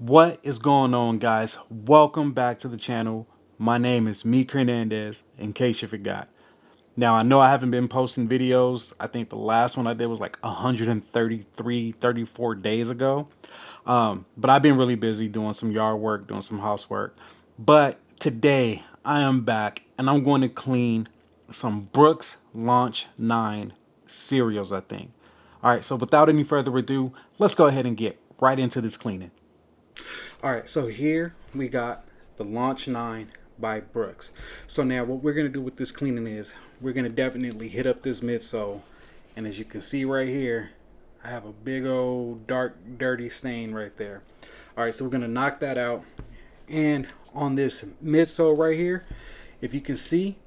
What is going on, guys? Welcome back to the channel. My name is Meakhernandez, in case you forgot. Now, I know I haven't been posting videos. I think the last one I did was like 133, 34 days ago. But I've been really busy doing some yard work, doing some housework. But today, I am back and I'm going to clean some Brooks Launch 9 cereals, I think. All right, so without any further ado, let's go ahead and get right into this cleaning. All right, so here we got the Launch 9 by Brooks. So now what we're going to do with this cleaning is we're going to definitely hit up this midsole. And as you can see right here, I have a big old dark, dirty stain right there. All right, so we're going to knock that out. And on this midsole right here, if you can see,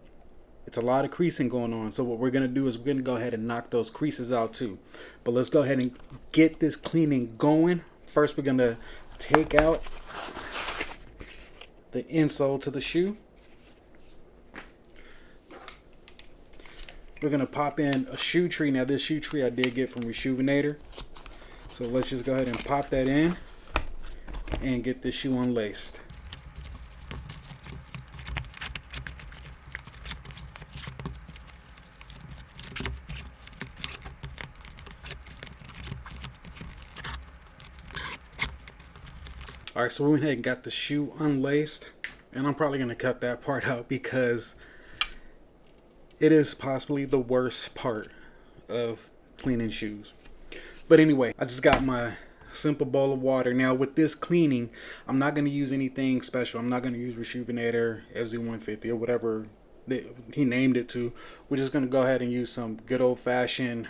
it's a lot of creasing going on. So what we're going to do is we're going to go ahead and knock those creases out too. But let's go ahead and get this cleaning going. First, we're going to take out the insole to the shoe. We're going to pop in a shoe tree. Now this shoe tree I did get from Rejuvenator. So let's just go ahead and pop that in and get this shoe unlaced. Alright, so we went ahead and got the shoe unlaced, and I'm probably going to cut that part out because it is possibly the worst part of cleaning shoes. But anyway, I just got my simple bowl of water. Now with this cleaning, I'm not going to use anything special. I'm not going to use Rejuvenator, FZ150, or whatever he named it to. We're just going to go ahead and use some good old-fashioned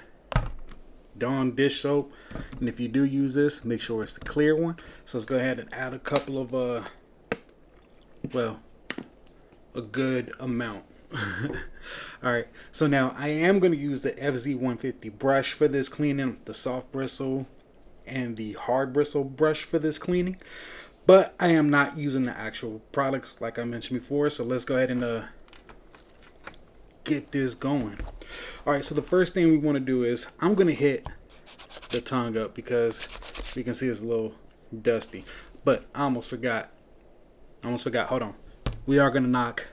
Dawn dish soap, and if you do use this, make sure it's the clear one. So let's go ahead and add a couple of well, a good amount. All right, so now I am going to use the FZ150 brush for this cleaning, the soft bristle and the hard bristle brush for this cleaning, but I am not using the actual products like I mentioned before. So let's go ahead and get this going. All right, so the first thing we want to do is I'm going to hit the tongue up because you can see it's a little dusty. But I almost forgot. Hold on. We are going to knock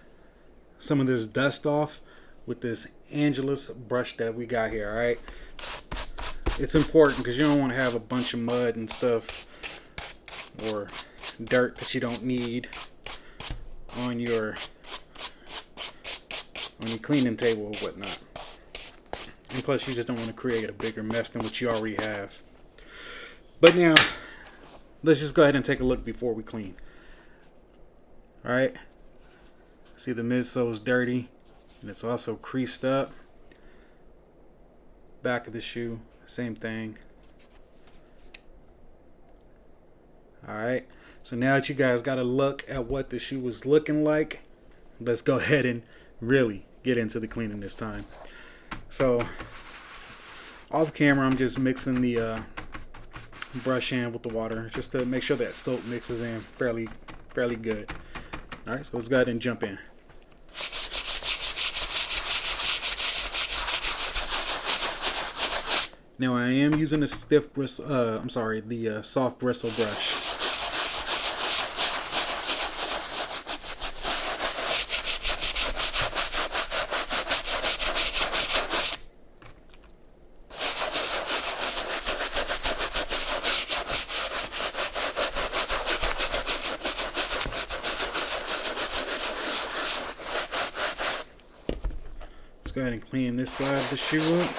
some of this dust off with this Angelus brush that we got here, all right? It's important because you don't want to have a bunch of mud and stuff or dirt that you don't need on your cleaning table or whatnot. And plus you just don't want to create a bigger mess than what you already have. But now let's just go ahead and take a look before we clean. Alright, see the midsole is dirty and it's also creased up. Back of the shoe, same thing. Alright, so now that you guys got a look at what the shoe was looking like, let's go ahead and really get into the cleaning this time. So off camera, I'm just mixing the brush in with the water just to make sure that soap mixes in fairly good. All right, so let's go ahead and jump in. Now I am using a stiff bristle. The soft bristle brush. Let's go ahead and clean this side of the shoe up.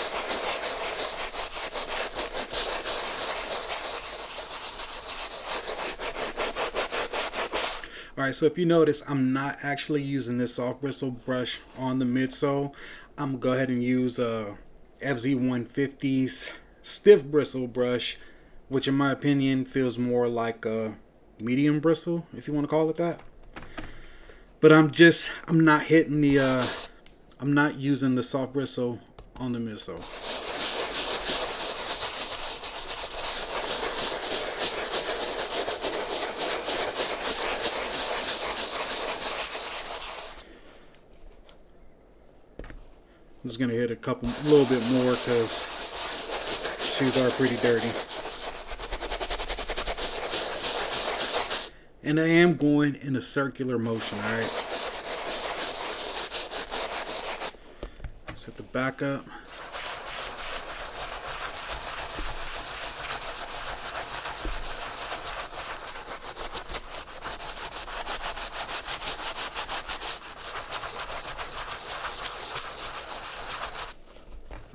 Alright, so if you notice, I'm not actually using this soft bristle brush on the midsole. I'm going to go ahead and use FZ150's stiff bristle brush, which in my opinion feels more like a medium bristle, if you want to call it that. But I'm not hitting the I'm not using the soft bristle on the midsole. I'm just gonna hit a little bit more because shoes are pretty dirty. And I am going in a circular motion, alright? Set the back up.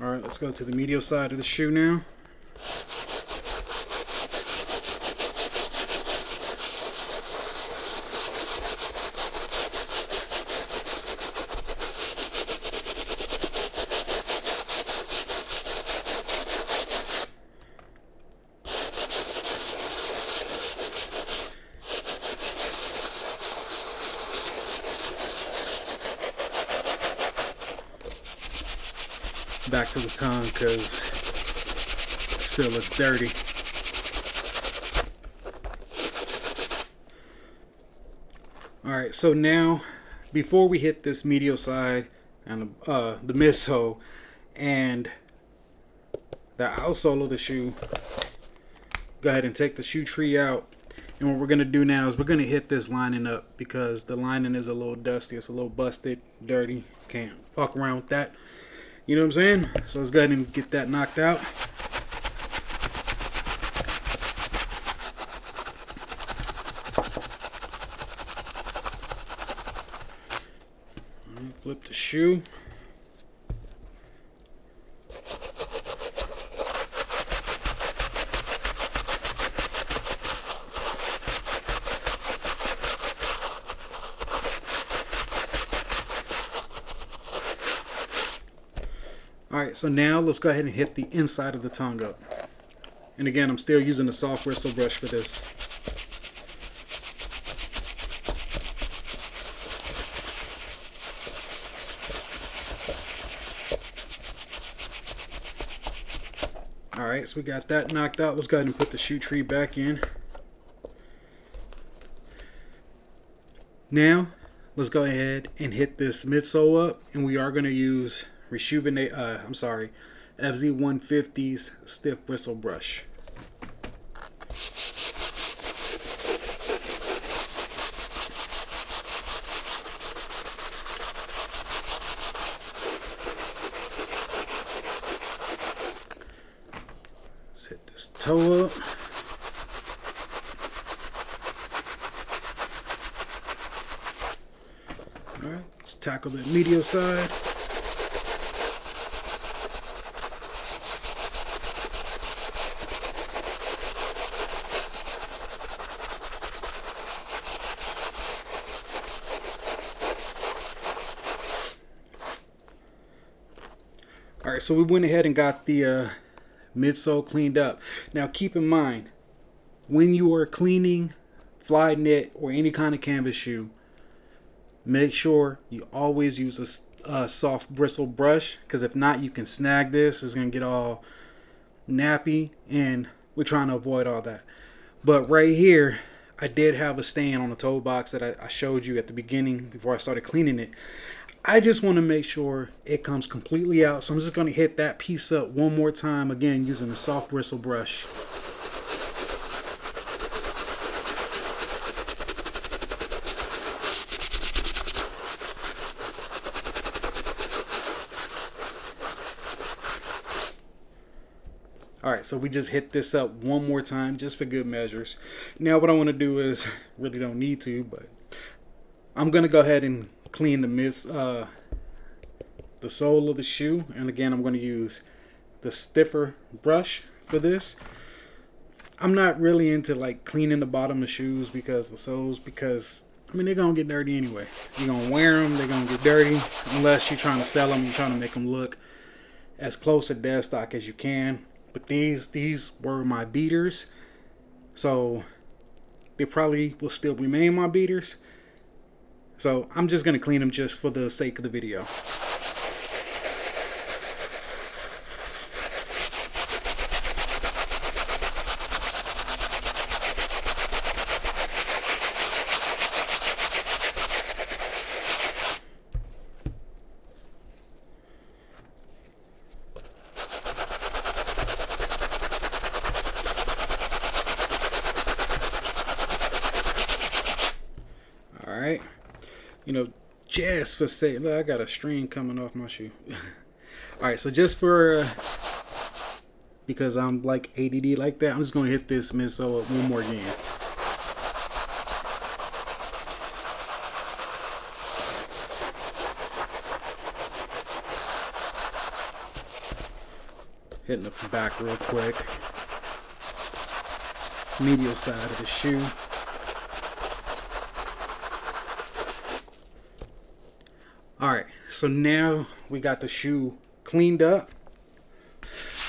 Alright, let's go to the medial side of the shoe now. Back to the tongue because it still looks dirty. Alright, so now before we hit this medial side and the midsole and the outsole of the shoe, go ahead and take the shoe tree out. And what we're going to do now is we're going to hit this lining up because the lining is a little dusty. It's a little busted, dirty. Can't walk around with that. You know what I'm saying? So let's go ahead and get that knocked out. Flip the shoe. Alright, so now let's go ahead and hit the inside of the tongue up. And again, I'm still using a soft bristle brush for this. Alright, so we got that knocked out. Let's go ahead and put the shoe tree back in. Now, let's go ahead and hit this midsole up, and we are going to use FZ150's stiff bristle brush. Let's hit this toe up. Alright, let's tackle the medial side. Alright, so we went ahead and got the midsole cleaned up. Now keep in mind, when you are cleaning fly knit or any kind of canvas shoe, make sure you always use a soft bristle brush, because if not, you can snag this. It's going to get all nappy, and we're trying to avoid all that. But right here, I did have a stain on the toe box that I showed you at the beginning before I started cleaning it. I just want to make sure it comes completely out, so I'm just going to hit that piece up one more time, again using a soft bristle brush. Alright, so we just hit this up one more time just for good measures. Now what I want to do is, really don't need to, but I'm going to go ahead and clean the sole of the shoe. And again, I'm going to use the stiffer brush for this. I'm not really into like cleaning the bottom of shoes because the soles, because I mean, they're going to get dirty anyway. You're going to wear them, they're going to get dirty, unless you're trying to sell them, you're trying to make them look as close to dead stock as you can. But these were my beaters, so they probably will still remain my beaters. So I'm just going to clean them just for the sake of the video. right? You know, just for say, look, I got a string coming off my shoe. All right, so just for because I'm like ADD like that, I'm just gonna hit this midsole one more again. Hitting the back real quick. Medial side of the shoe. Alright, so now we got the shoe cleaned up.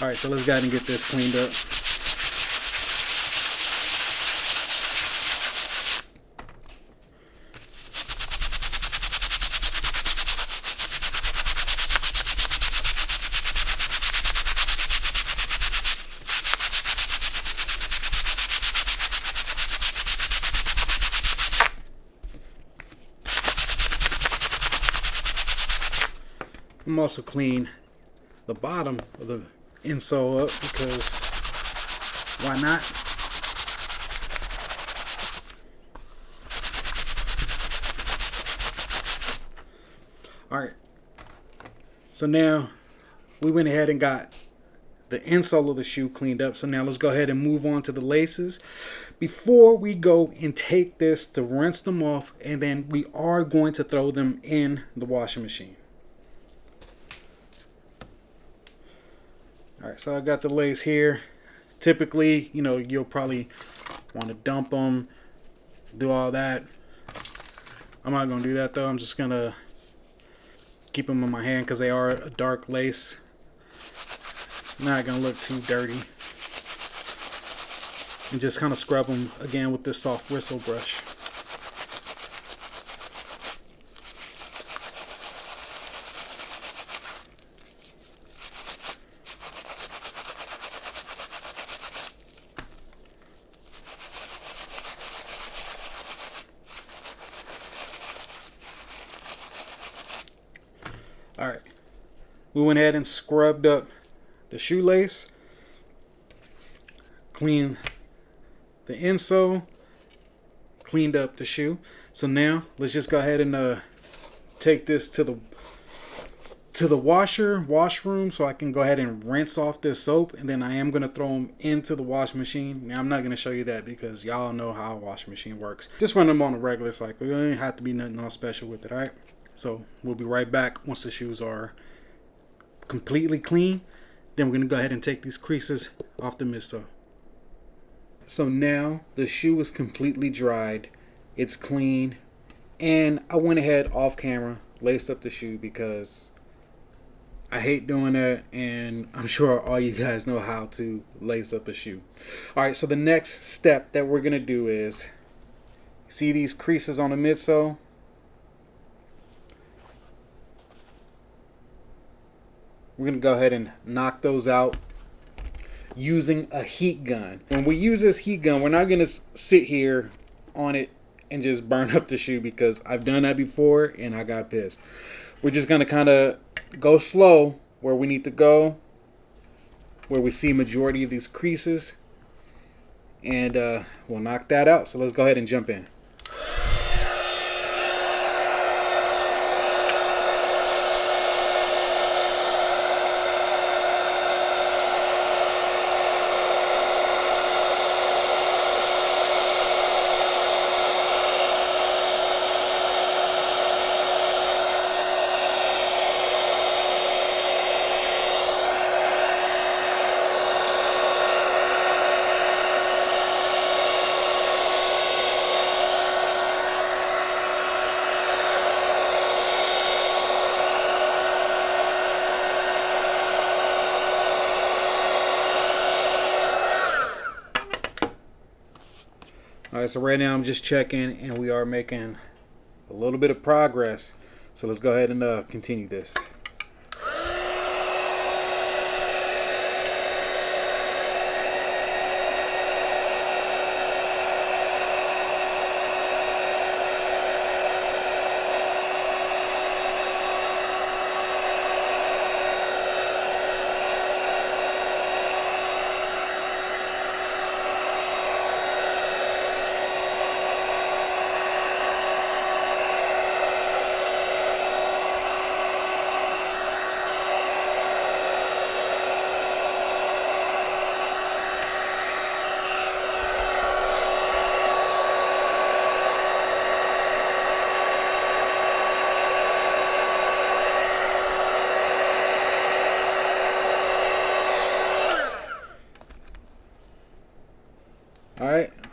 Alright, so let's go ahead and get this cleaned up. I'm also clean the bottom of the insole up because why not? Alright, so now we went ahead and got the insole of the shoe cleaned up. So now let's go ahead and move on to the laces. Before we go and take this to rinse them off, and then we are going to throw them in the washing machine. Alright, so I got the lace here. Typically, you know, you'll probably want to dump them, do all that. I'm not going to do that though. I'm just going to keep them in my hand because they are a dark lace. Not going to look too dirty. And just kind of scrub them again with this soft bristle brush. Alright, we went ahead and scrubbed up the shoelace, cleaned the insole, cleaned up the shoe. So now let's just go ahead and take this to the washroom so I can go ahead and rinse off this soap, and then I am going to throw them into the washing machine. Now I'm not going to show you that because y'all know how a washing machine works. Just run them on a regular cycle. You don't have to be nothing all special with it, alright? So we'll be right back once the shoes are completely clean. Then we're going to go ahead and take these creases off the midsole. So now the shoe is completely dried. It's clean. And I went ahead off camera, laced up the shoe because I hate doing that. And I'm sure all you guys know how to lace up a shoe. Alright, so the next step that we're going to do is, see these creases on the midsole? We're going to go ahead and knock those out using a heat gun. When we use this heat gun, we're not going to sit here on it and just burn up the shoe because I've done that before and I got pissed. We're just going to kind of go slow where we need to go, where we see majority of these creases, and we'll knock that out. So let's go ahead and jump in. Alright, so right now I'm just checking and we are making a little bit of progress. So let's go ahead and continue this.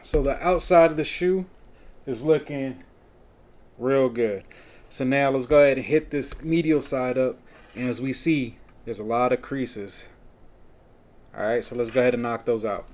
So the outside of the shoe is looking real good. So now let's go ahead and hit this medial side up. And as we see, there's a lot of creases. Alright, so let's go ahead and knock those out.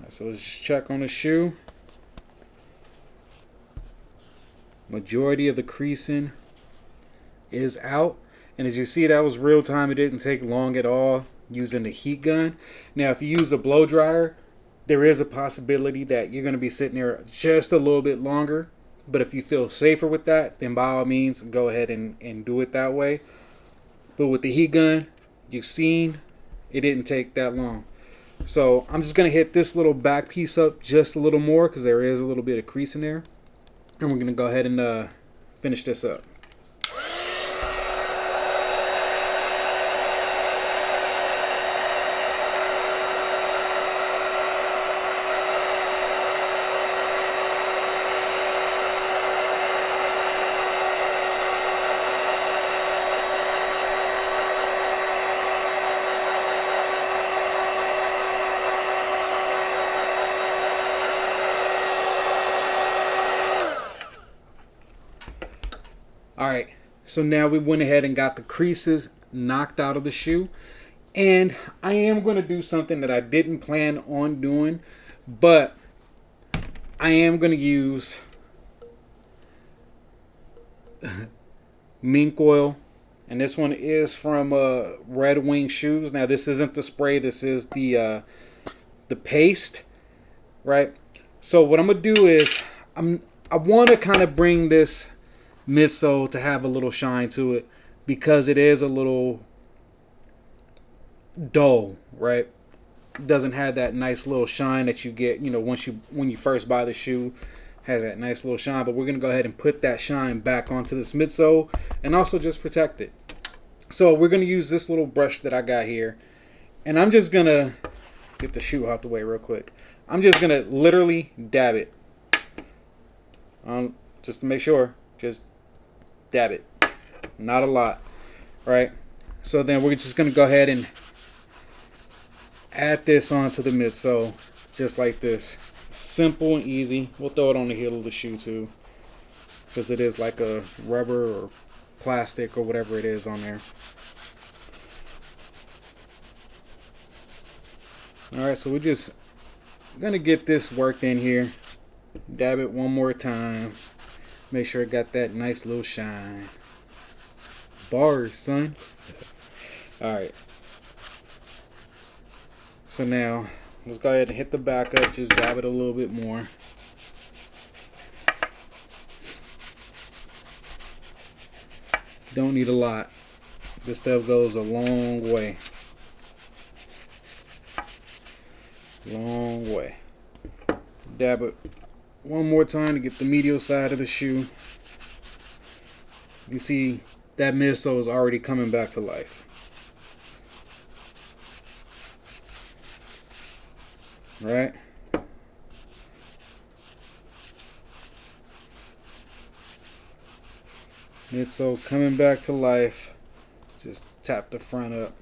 So let's just check on the shoe. Majority of the creasing is out. And as you see, that was real time. It didn't take long at all using the heat gun. Now, if you use a blow dryer, there is a possibility that you're going to be sitting there just a little bit longer. But if you feel safer with that, then by all means, go ahead and do it that way. But with the heat gun, you've seen it didn't take that long. So I'm just going to hit this little back piece up just a little more because there is a little bit of crease in there. And we're going to go ahead and finish this up. Alright, so now we went ahead and got the creases knocked out of the shoe. And I am going to do something that I didn't plan on doing, but I am going to use mink oil. And this one is from Red Wing Shoes. Now this isn't the spray, this is the paste, right? So what I'm going to do is I want to kind of bring this midsole to have a little shine to it because it is a little dull, right? It doesn't have that nice little shine that you get, you know, when you first buy the shoe. Has that nice little shine, but we're gonna go ahead and put that shine back onto this midsole and also just protect it. So we're gonna use this little brush that I got here, and I'm just gonna get the shoe out the way real quick. I'm just gonna literally dab it just to make sure. Just dab it, not a lot, right? So then we're just gonna go ahead and add this onto the midsole just like this. Simple and easy. We'll throw it on the heel of the shoe too, because it is like a rubber or plastic or whatever it is on there. Alright, so we're just gonna get this worked in here. Dab it one more time. Make sure it got that nice little shine. Bars, son. Alright. So now, let's go ahead and hit the back up. Just dab it a little bit more. Don't need a lot. This stuff goes a long way. Long way. Dab it one more time to get the medial side of the shoe. You see that midsole is already coming back to life. Right? Midsole coming back to life. Just tap the front up.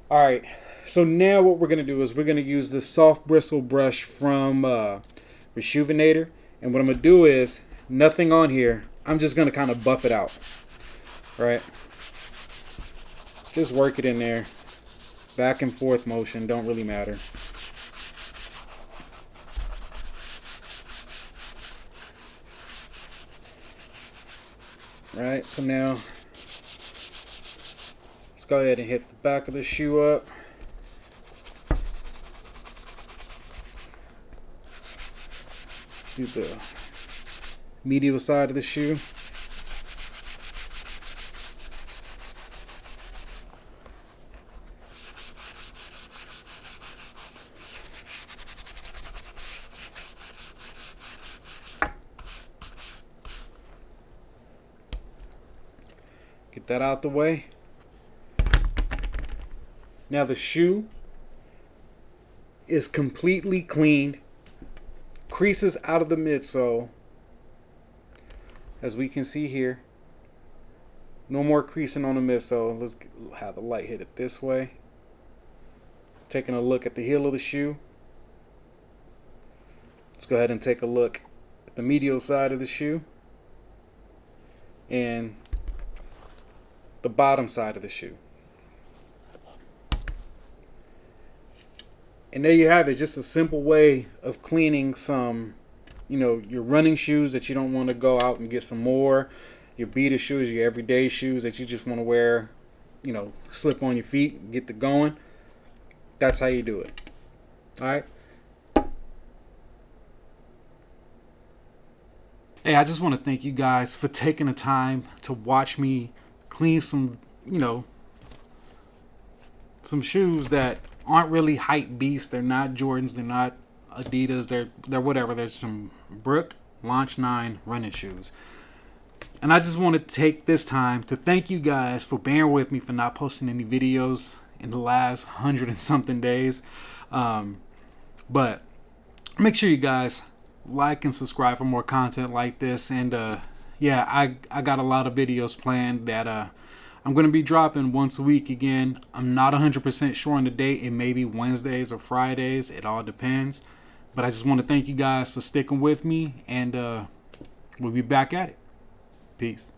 Alright, so now what we're going to do is we're going to use this soft bristle brush from Rejuvenator, and what I'm going to do is nothing on here. I'm just going to kind of buff it out, right? Just work it in there, back and forth motion, don't really matter. Right, so now let's go ahead and hit the back of the shoe up. to the medial side of the shoe. Get that out the way. Now the shoe is completely cleaned. Creases out of the midsole. As we can see here. No more creasing on the midsole. Let's have the light hit it this way. Taking a look at the heel of the shoe. Let's go ahead and take a look at the medial side of the shoe. And the bottom side of the shoe. And there you have it, just a simple way of cleaning some, your running shoes that you don't want to go out and get some more, your beater shoes, your everyday shoes that you just want to wear, slip on your feet, get the going. That's how you do it. All right. Hey, I just want to thank you guys for taking the time to watch me clean some, some shoes that aren't really hype beasts. They're not Jordans, they're not Adidas, they're whatever. There's some Brooke Launch 9 running shoes. And I just want to take this time to thank you guys for bearing with me for not posting any videos in the last 100 and something days. But make sure you guys like and subscribe for more content like this. And yeah, I got a lot of videos planned that I'm going to be dropping once a week again. I'm not 100% sure on the date. It may be Wednesdays or Fridays. It all depends. But I just want to thank you guys for sticking with me. And we'll be back at it. Peace.